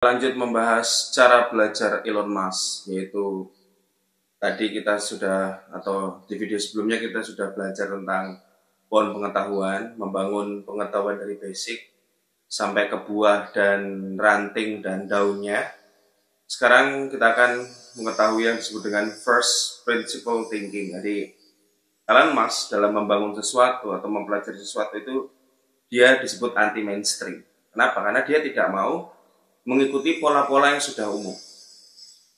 Lanjut membahas cara belajar Elon Musk, yaitu tadi kita sudah, atau di video sebelumnya kita sudah belajar tentang pohon pengetahuan, membangun pengetahuan dari basic sampai ke buah dan ranting dan daunnya. Sekarang kita akan mengetahui yang disebut dengan first principle thinking. Jadi Elon Musk dalam membangun sesuatu atau mempelajari sesuatu itu dia disebut anti mainstream. Kenapa? Karena dia tidak mau mengikuti pola-pola yang sudah umum.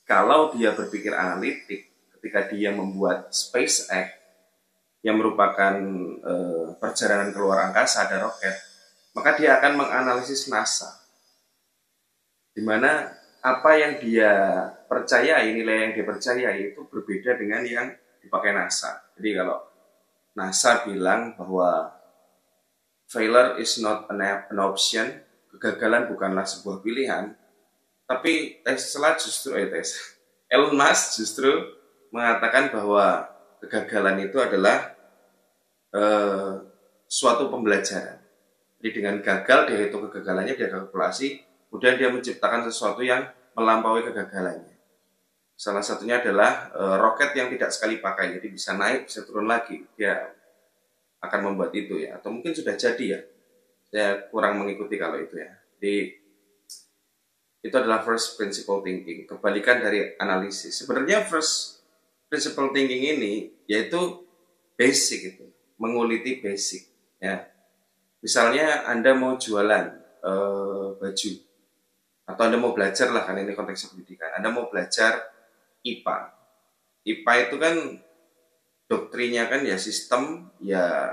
Kalau dia berpikir analitik, ketika dia membuat SpaceX yang merupakan perjalanan keluar angkasa, ada roket, maka dia akan menganalisis NASA, di mana apa yang dia percayai, nilai yang dia percayai itu berbeda dengan yang dipakai NASA. Jadi kalau NASA bilang bahwa failure is not an option, kegagalan bukanlah sebuah pilihan, tapi Elon Musk justru mengatakan bahwa kegagalan itu adalah suatu pembelajaran. Jadi dengan gagal dia hitung kegagalannya, dia kalkulasi, kemudian dia menciptakan sesuatu yang melampaui kegagalannya. Salah satunya adalah roket yang tidak sekali pakai, jadi bisa naik, bisa turun lagi. Dia akan membuat itu ya, atau mungkin sudah jadi ya. Saya kurang mengikuti kalau itu ya. Jadi itu adalah first principle thinking, kebalikan dari analisis. Sebenarnya first principle thinking ini yaitu basic, itu menguliti basic ya. Misalnya Anda mau jualan baju, atau Anda mau belajar lah, kan ini konteks pendidikan, Anda mau belajar IPA. IPA itu kan doktrinya kan ya sistem, ya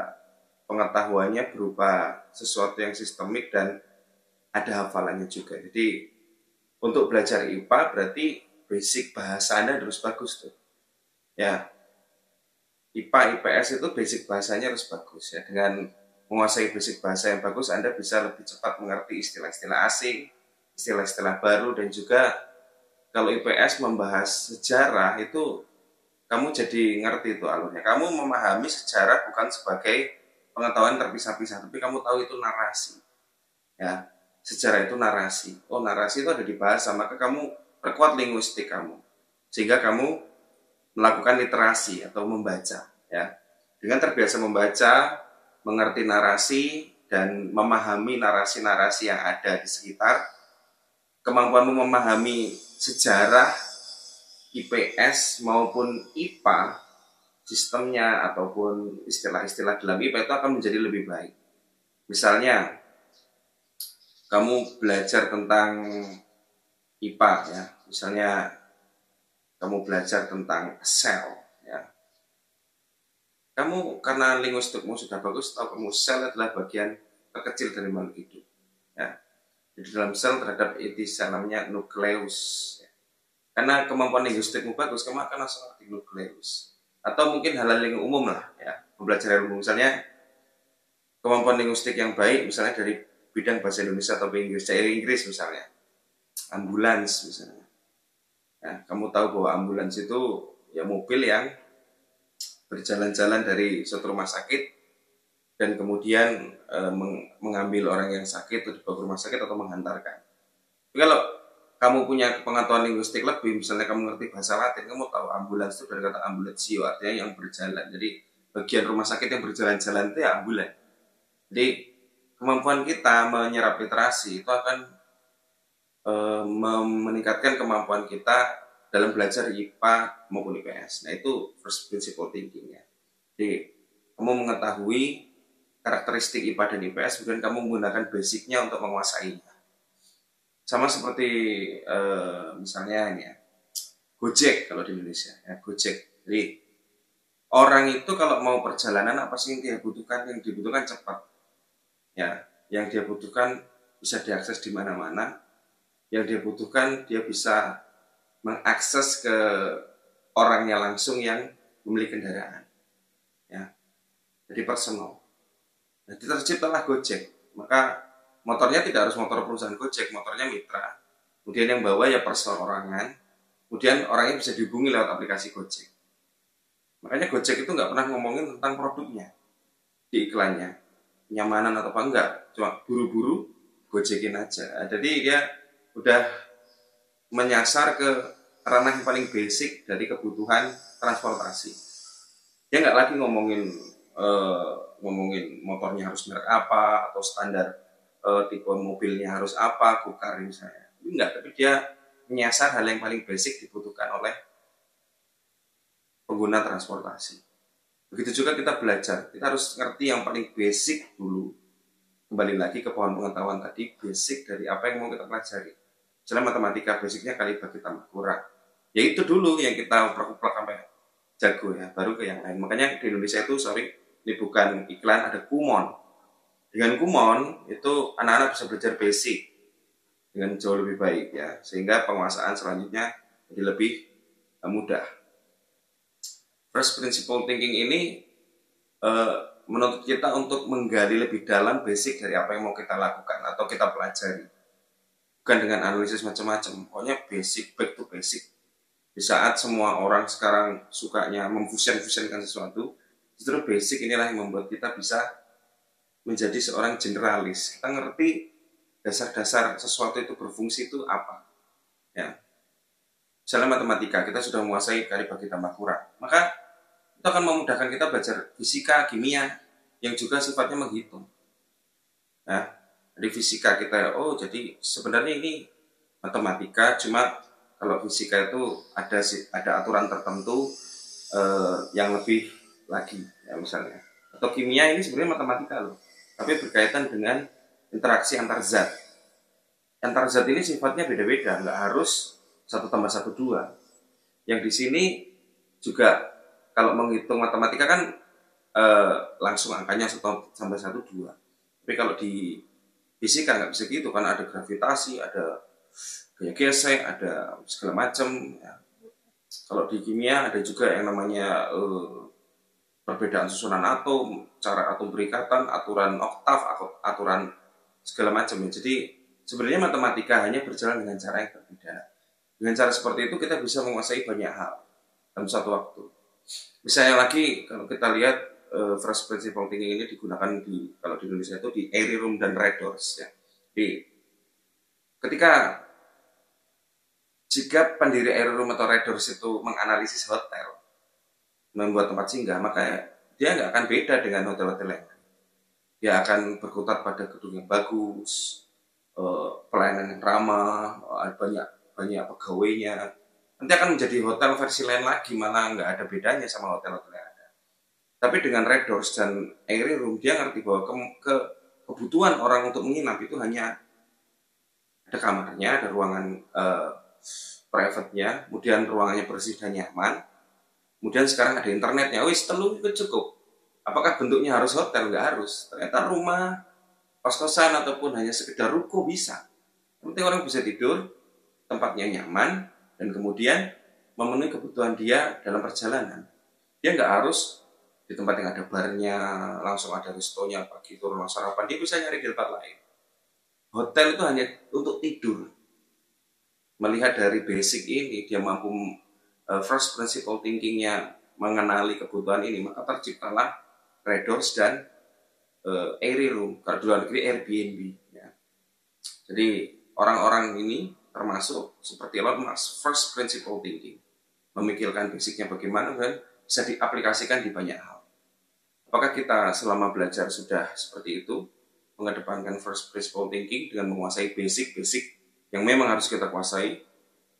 pengetahuannya berupa sesuatu yang sistemik dan ada hafalannya juga. Jadi untuk belajar IPA berarti basic bahasa Anda harus bagus tuh. Ya, IPA, IPS itu basic bahasanya harus bagus ya. Dengan menguasai basic bahasa yang bagus, Anda bisa lebih cepat mengerti istilah-istilah asing, istilah-istilah baru, dan juga kalau IPS membahas sejarah itu kamu jadi ngerti itu alurnya. Kamu memahami sejarah bukan sebagai pengetahuan terpisah-pisah, tapi kamu tahu itu narasi. Ya, sejarah itu narasi. Oh, narasi itu ada di bahasa, maka kamu perkuat linguistik kamu, sehingga kamu melakukan literasi atau membaca. Ya, dengan terbiasa membaca, mengerti narasi dan memahami narasi-narasi yang ada di sekitar, kemampuanmu memahami sejarah IPS maupun IPA, sistemnya ataupun istilah-istilah dalam IPA itu akan menjadi lebih baik. Misalnya, kamu belajar tentang IPA ya, misalnya kamu belajar tentang sel ya. Kamu karena linguistikmu sudah bagus, tahu kamu sel adalah bagian terkecil dari makhluk hidup. Ya. Di dalam sel terhadap inti sel namanya nukleus. Karena kemampuan linguistikmu bagus, kamu akan langsung ngerti nukleus. Atau mungkin hal-hal yang umum lah ya, pembelajaran umum. Misalnya kemampuan linguistik yang baik, misalnya dari bidang bahasa Indonesia atau Inggris misalnya, ambulans misalnya. Ya, kamu tahu bahwa ambulans itu ya mobil yang berjalan-jalan dari suatu rumah sakit dan kemudian mengambil orang yang sakit untuk dibawa ke rumah sakit atau menghantarkan. Tapi kalau kamu punya pengetahuan linguistik lebih, misalnya kamu ngerti bahasa Latin, kamu tahu ambulans itu dari kata ambulansio, artinya yang berjalan. Jadi bagian rumah sakit yang berjalan-jalan itu ya ambulan. Jadi kemampuan kita menyerap literasi itu akan meningkatkan kemampuan kita dalam belajar IPA maupun IPS. Nah itu first principle thinking ya. Jadi kamu mengetahui karakteristik IPA dan IPS, kemudian kamu menggunakan basicnya untuk menguasainya. Sama seperti misalnya ini ya, Gojek kalau di Indonesia ya, Gojek. Jadi orang itu kalau mau perjalanan apa sih yang dia butuhkan? Yang dibutuhkan cepat. Ya, yang dia butuhkan bisa diakses di mana-mana. Yang dia butuhkan dia bisa mengakses ke orangnya langsung yang memiliki kendaraan. Ya. Jadi personal. Jadi terciptalah Gojek. Maka motornya tidak harus motor perusahaan Gojek, motornya mitra. Kemudian yang bawa ya perseorangan. Kemudian orangnya bisa dihubungi lewat aplikasi Gojek. Makanya Gojek itu nggak pernah ngomongin tentang produknya di iklannya, nyamanan atau apa enggak, cuma buru-buru Gojekin aja. Jadi dia udah menyasar ke ranah yang paling basic dari kebutuhan transportasi. Dia nggak lagi ngomongin motornya harus merek apa atau standar tipe mobilnya harus apa, Gokar misalnya. Enggak, tapi dia menyasar hal yang paling basic dibutuhkan oleh pengguna transportasi. Begitu juga kita belajar, kita harus ngerti yang paling basic dulu. Kembali lagi ke pohon pengetahuan tadi, basic dari apa yang mau kita pelajari. Misalnya matematika, basicnya kali bagi tambah kurang. Ya itu dulu yang kita uplak-uplak sampai jago ya, baru ke yang lain. Makanya di Indonesia itu, ini bukan iklan, ada Kumon. Dengan Kumon, itu anak-anak bisa belajar basic dengan jauh lebih baik ya, sehingga penguasaan selanjutnya jadi lebih mudah. First principle thinking ini menuntut kita untuk menggali lebih dalam basic dari apa yang mau kita lakukan atau kita pelajari. Bukan dengan analisis macam-macam, pokoknya basic, back to basic. Di saat semua orang sekarang sukanya memfusion-fusionkan sesuatu, justru basic inilah yang membuat kita bisa menjadi seorang generalis. Kita ngerti dasar-dasar sesuatu itu berfungsi itu apa. Ya. Misalnya matematika, kita sudah menguasai kali bagi tambah kurang. Maka itu akan memudahkan kita belajar fisika, kimia, yang juga sifatnya menghitung. Nah, dari fisika kita, jadi sebenarnya ini matematika, cuma kalau fisika itu ada aturan tertentu yang lebih lagi, ya misalnya. Atau kimia ini sebenarnya matematika loh, tapi berkaitan dengan interaksi antar zat. Antar zat ini sifatnya beda-beda, nggak harus 1 tambah 1, 2. Yang di sini juga kalau menghitung matematika kan langsung angkanya 1 tambah 1, 2. Tapi kalau di fisika nggak bisa gitu, karena ada gravitasi, ada gaya gesek, ada segala macam. Ya. Kalau di kimia ada juga yang namanya perbedaan susunan atom, cara atom berikatan, aturan oktav, aturan segala macam. Jadi sebenarnya matematika hanya berjalan dengan cara yang berbeda. Dengan cara seperti itu kita bisa menguasai banyak hal dalam satu waktu. Misalnya lagi kalau kita lihat first principle thinking ini digunakan kalau di Indonesia itu di Airy Room dan Red Doors ya. Jadi jika pendiri Airy Room atau Red Doors itu menganalisis hotel, membuat tempat singgah, maka dia nggak akan beda dengan hotel-hotel yang lain. Dia akan berkutat pada gedung yang bagus, pelayanan yang ramah, banyak pegawainya. Nanti akan menjadi hotel versi lain lagi, malah nggak ada bedanya sama hotel-hotel yang ada. Tapi dengan Red Doors dan Airy Room, dia ngerti bahwa kebutuhan orang untuk menginap itu hanya ada kamarnya, ada ruangan private-nya, kemudian ruangannya bersih dan nyaman, kemudian sekarang ada internetnya, telu itu cukup. Apakah bentuknya harus hotel? Nggak harus. Ternyata rumah, kos-kosan, ataupun hanya sekedar ruko bisa. Yang penting orang bisa tidur, tempatnya nyaman, dan kemudian memenuhi kebutuhan dia dalam perjalanan. Dia nggak harus di tempat yang ada barnya, langsung ada restonya, pagi turun sarapan. Dia bisa nyari di tempat lain. Hotel itu hanya untuk tidur. Melihat dari basic ini, dia mampu first principle thinking-nya mengenali kebutuhan ini, maka terciptalah Red Doors dan Airy Room, kalau di luar negeri Airbnb. Ya. Jadi orang-orang ini termasuk seperti Elon Musk, first principle thinking, memikirkan basicnya bagaimana dan bisa diaplikasikan di banyak hal. Apakah kita selama belajar sudah seperti itu, mengedepankan first principle thinking dengan menguasai basic-basic yang memang harus kita kuasai,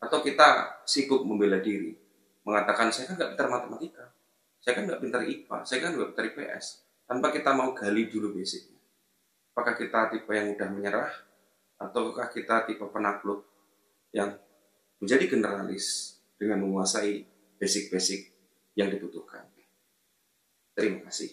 atau kita sibuk membela diri, mengatakan saya kan nggak pintar matematika, saya kan nggak pintar IPA, saya kan nggak pintar IPS, tanpa kita mau gali dulu basicnya. Apakah kita tipe yang mudah menyerah, ataukah kita tipe penakluk yang menjadi generalis dengan menguasai basic-basic yang dibutuhkan. Terima kasih.